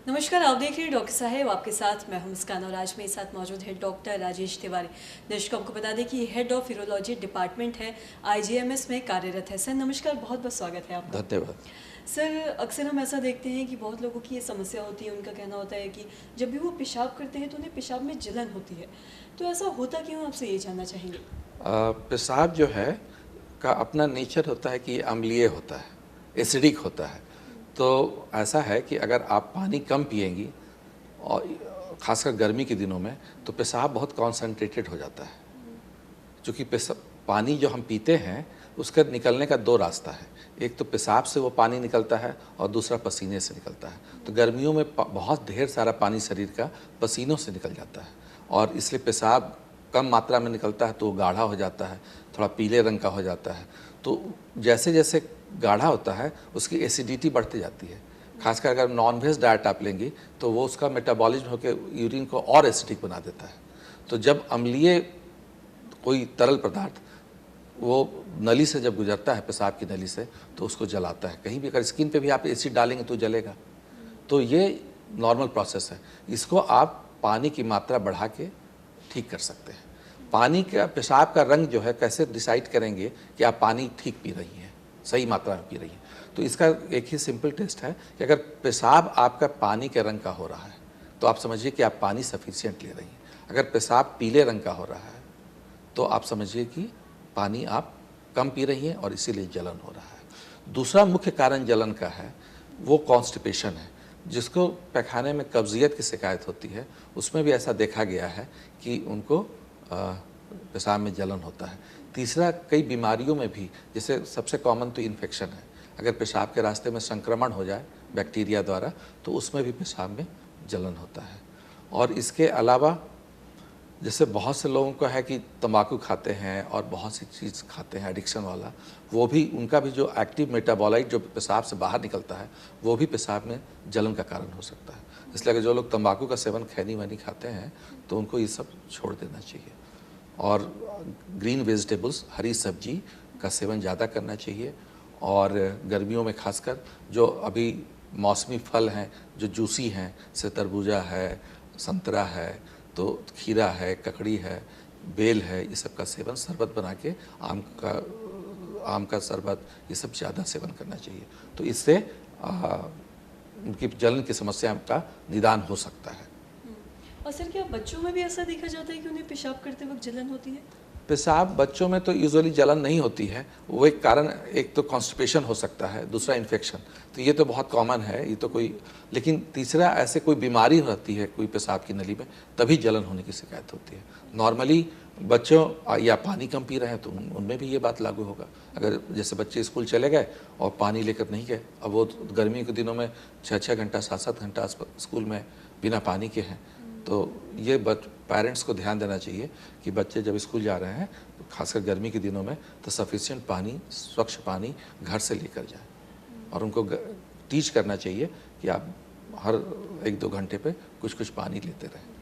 नमस्कार, आप देख रहे हैं डॉक्टर साहेब, आपके साथ मैं हूं मुस्कान और आज मेरे साथ मौजूद है डॉक्टर राजेश तिवारी। दर्शकों को बता दें कि हेड ऑफ यूरोलॉजी डिपार्टमेंट है, आईजीएमएस में कार्यरत है। सर नमस्कार, बहुत बहुत स्वागत है आपका। धन्यवाद। सर अक्सर हम ऐसा देखते हैं कि बहुत लोगों की ये समस्या होती है, उनका कहना होता है कि जब भी वो पेशाब करते हैं तो उन्हें पेशाब में जलन होती है। तो ऐसा होता क्यों, आपसे ये जानना चाहेंगे। पेशाब जो है का अपना नेचर होता है कि अम्लीय होता है, एसिडिक होता है। तो ऐसा है कि अगर आप पानी कम पिएंगी और ख़ासकर गर्मी के दिनों में तो पेशाब बहुत कॉन्सेंट्रेटेड हो जाता है। क्योंकि पानी जो हम पीते हैं उसका निकलने का दो रास्ता है, एक तो पेशाब से वो पानी निकलता है और दूसरा पसीने से निकलता है। तो गर्मियों में बहुत ढेर सारा पानी शरीर का पसीनों से निकल जाता है और इसलिए पेशाब कम मात्रा में निकलता है तो वो गाढ़ा हो जाता है, थोड़ा पीले रंग का हो जाता है। तो जैसे जैसे गाढ़ा होता है उसकी एसिडिटी बढ़ती जाती है। खासकर अगर नॉन वेज डाइट आप लेंगी तो वो उसका मेटाबॉलिज्म होकर यूरिन को और एसिडिक बना देता है। तो जब अम्लीय कोई तरल पदार्थ वो नली से जब गुजरता है, पेशाब की नली से, तो उसको जलाता है। कहीं भी अगर स्किन पे भी आप एसिड डालेंगे तो जलेगा। तो ये नॉर्मल प्रोसेस है। इसको आप पानी की मात्रा बढ़ा के ठीक कर सकते हैं। पानी का पेशाब का रंग जो है कैसे डिसाइड करेंगे कि आप पानी ठीक पी रही हैं, सही मात्रा में पी रही हैं। तो इसका एक ही सिंपल टेस्ट है कि अगर पेशाब आपका पानी के रंग का हो रहा है तो आप समझिए कि आप पानी सफिशिएंट ले रही हैं। अगर पेशाब पीले रंग का हो रहा है तो आप समझिए कि पानी आप कम पी रही हैं और इसीलिए जलन हो रहा है। दूसरा मुख्य कारण जलन का है वो कॉन्स्टिपेशन है। जिसको पैखाने में कब्जियत की शिकायत होती है उसमें भी ऐसा देखा गया है कि उनको पेशाब में जलन होता है। तीसरा, कई बीमारियों में भी, जैसे सबसे कॉमन तो इन्फेक्शन है। अगर पेशाब के रास्ते में संक्रमण हो जाए बैक्टीरिया द्वारा तो उसमें भी पेशाब में जलन होता है। और इसके अलावा जैसे बहुत से लोगों को है कि तंबाकू खाते हैं और बहुत सी चीज़ खाते हैं एडिक्शन वाला, वो भी उनका भी जो एक्टिव मेटाबॉलाइट जो पेशाब से बाहर निकलता है वो भी पेशाब में जलन का कारण हो सकता है। इसलिए अगर जो लोग तंबाकू का सेवन खैनी वैनी खाते हैं तो उनको ये सब छोड़ देना चाहिए। और ग्रीन वेजिटेबल्स, हरी सब्जी का सेवन ज़्यादा करना चाहिए। और गर्मियों में खासकर जो अभी मौसमी फल हैं जो जूसी हैं, जैसे तरबूजा है, संतरा है, तो खीरा है, ककड़ी है, बेल है, ये सब का सेवन, शरबत बना के आम का शरबत, ये सब ज़्यादा सेवन करना चाहिए। तो इससे उनकी जलन की समस्या का निदान हो सकता है। और सर क्या बच्चों में भी ऐसा देखा जाता है कि उन्हें पेशाब करते वक्त जलन होती है। पेशाब बच्चों में तो यूजुअली जलन नहीं होती है। वो एक कारण, एक तो कॉन्स्टिपेशन हो सकता है, दूसरा इन्फेक्शन, तो ये तो बहुत कॉमन है, ये तो कोई। लेकिन तीसरा, ऐसे कोई बीमारी रहती है कोई पेशाब की नली में तभी जलन होने की शिकायत होती है। नॉर्मली बच्चों या पानी कम पी रहे हैं तो उनमें भी ये बात लागू होगा। अगर जैसे बच्चे स्कूल चले गए और पानी लेकर नहीं गए, अब वो गर्मी के दिनों में 6-6 घंटा 7-7 घंटा स्कूल में बिना पानी के हैं, तो ये पेरेंट्स को ध्यान देना चाहिए कि बच्चे जब स्कूल जा रहे हैं तो खासकर गर्मी के दिनों में तो सफिशिएंट पानी, स्वच्छ पानी घर से लेकर जाएं। और उनको टीच करना चाहिए कि आप हर 1-2 घंटे पे कुछ कुछ पानी लेते रहें।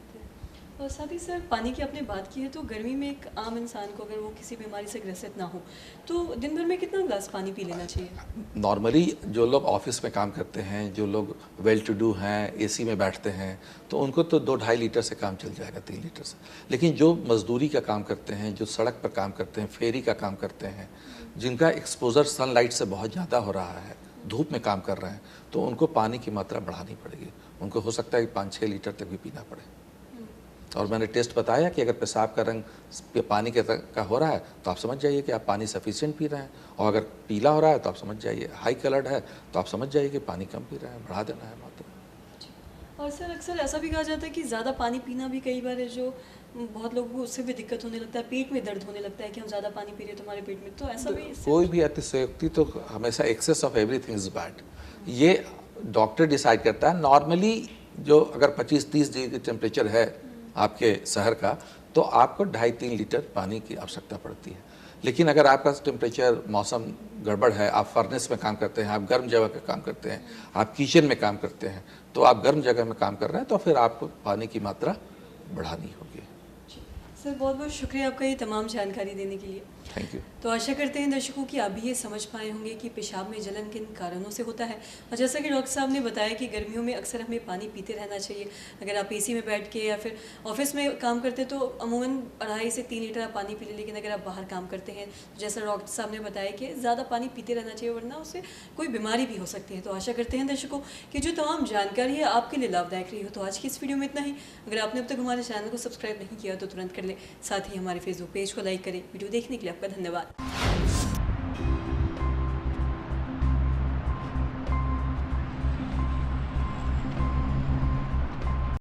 और साथ ही सर, पानी की आपने बात की है तो गर्मी में एक आम इंसान को, अगर वो किसी बीमारी से ग्रसित ना हो, तो दिन भर में कितना ग्लास पानी पी लेना चाहिए। नॉर्मली जो लोग ऑफिस में काम करते हैं, जो लोग वेल टू डू हैं, एसी में बैठते हैं, तो उनको तो 2-2.5 लीटर से काम चल जाएगा, 3 लीटर से। लेकिन जो मजदूरी का काम करते हैं, जो सड़क पर काम करते हैं, फेरी का काम करते हैं, जिनका एक्सपोजर सनलाइट से बहुत ज़्यादा हो रहा है, धूप में काम कर रहे हैं, तो उनको पानी की मात्रा बढ़ानी पड़ेगी। उनको हो सकता है कि 5-6 लीटर तक भी पीना पड़े। और मैंने टेस्ट बताया कि अगर पेशाब का रंग पानी के का हो रहा है तो आप समझ जाइए कि आप पानी सफिशिएंट पी रहे हैं, और अगर पीला हो रहा है तो आप समझ जाइए, हाई कलर्ड है तो आप समझ जाइए कि पानी कम पी रहे हैं, बढ़ा देना है मात्रा। और सर अक्सर ऐसा भी कहा जाता है कि ज़्यादा पानी पीना भी कई बार है जो बहुत लोगों को उससे भी दिक्कत होने लगता है, पेट में दर्द होने लगता है कि हम ज़्यादा पानी पी रहे हैं तो हमारे पेट में, तो ऐसा भी कोई भी अतिशयोक्ति तो हमेशा, excess of everything is bad, ये डॉक्टर डिसाइड करता है। नॉर्मली जो अगर 25-30 डिग्री टेम्परेचर है आपके शहर का तो आपको 2.5-3 लीटर पानी की आवश्यकता पड़ती है। लेकिन अगर आपका टेम्परेचर, मौसम गड़बड़ है, आप फर्नेस में काम करते हैं, आप गर्म जगह पे काम करते हैं, आप किचन में काम करते हैं, तो आप गर्म जगह में काम कर रहे हैं तो फिर आपको पानी की मात्रा बढ़ानी होगी। सर बहुत बहुत शुक्रिया आपका ये तमाम जानकारी देने के लिए। Thank you. तो आशा करते हैं दर्शकों कि आप भी ये समझ पाए होंगे कि पेशाब में जलन किन कारणों से होता है। और जैसा कि डॉक्टर साहब ने बताया कि गर्मियों में अक्सर हमें पानी पीते रहना चाहिए। अगर आप एसी में बैठ के या फिर ऑफिस में काम करते हैं तो अमूमन 2.5 से 3 लीटर आप पानी पी लें, लेकिन अगर आप बाहर काम करते हैं तो जैसा डॉक्टर साहब ने बताया कि ज़्यादा पानी पीते रहना चाहिए, वरना उससे कोई बीमारी भी हो सकती है। तो आशा करते हैं दर्शकों कि जो तमाम जानकारी है आपके लिए लाभदायक रही हो। तो आज की इस वीडियो में इतना ही। अगर आपने अब तक हमारे चैनल को सब्सक्राइब नहीं किया तो तुरंत कर लें, साथ ही हमारे फेसबुक पेज को लाइक करें। वीडियो देखने के लिए आपका धन्यवाद।